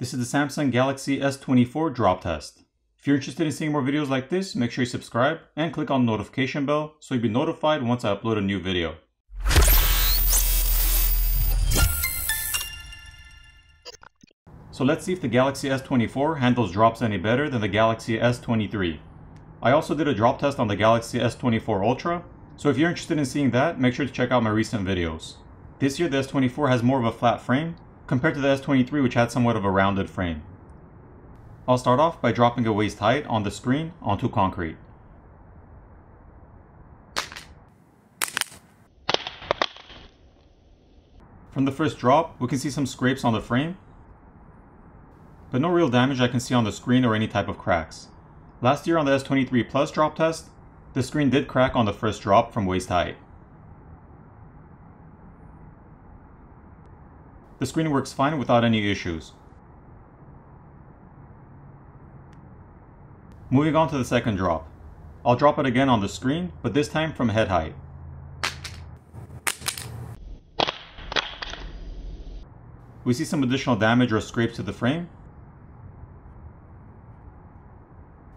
This is the Samsung Galaxy S24 drop test. If you're interested in seeing more videos like this, make sure you subscribe and click on the notification bell so you'll be notified once I upload a new video. So let's see if the Galaxy S24 handles drops any better than the Galaxy S23. I also did a drop test on the Galaxy S24 Ultra, so if you're interested in seeing that, make sure to check out my recent videos. This year the S24 has more of a flat frame, compared to the S23 which had somewhat of a rounded frame. I'll start off by dropping a waist height on the screen onto concrete. From the first drop, we can see some scrapes on the frame, but no real damage I can see on the screen or any type of cracks. Last year on the S23 Plus drop test, the screen did crack on the first drop from waist height. The screen works fine without any issues. Moving on to the second drop. I'll drop it again on the screen, but this time from head height. We see some additional damage or scrapes to the frame.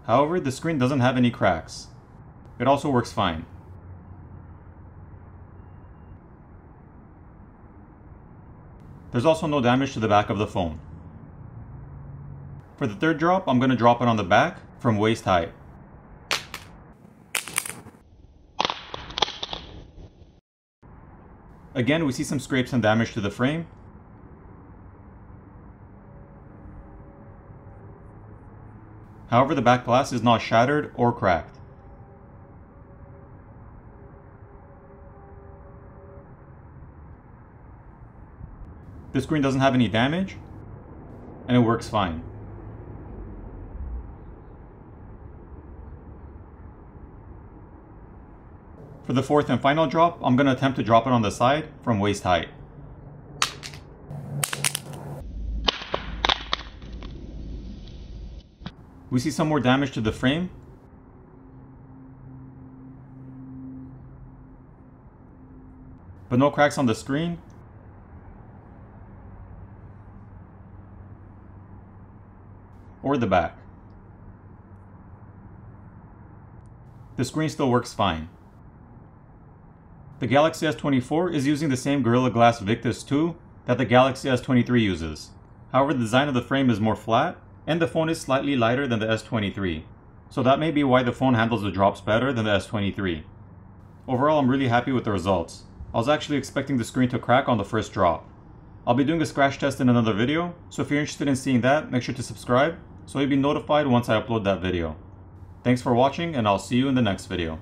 However, the screen doesn't have any cracks. It also works fine. There's also no damage to the back of the phone. For the third drop, I'm going to drop it on the back from waist height. Again, we see some scrapes and damage to the frame. However, the back glass is not shattered or cracked. The screen doesn't have any damage, and it works fine. For the fourth and final drop, I'm going to attempt to drop it on the side from waist height. We see some more damage to the frame, but no cracks on the screen or the back. The screen still works fine. The Galaxy S24 is using the same Gorilla Glass Victus 2 that the Galaxy S23 uses. However, the design of the frame is more flat, and the phone is slightly lighter than the S23. So that may be why the phone handles the drops better than the S23. Overall, I'm really happy with the results. I was actually expecting the screen to crack on the first drop. I'll be doing a scratch test in another video, so if you're interested in seeing that, make sure to subscribe so you'll be notified once I upload that video. Thanks for watching, and I'll see you in the next video.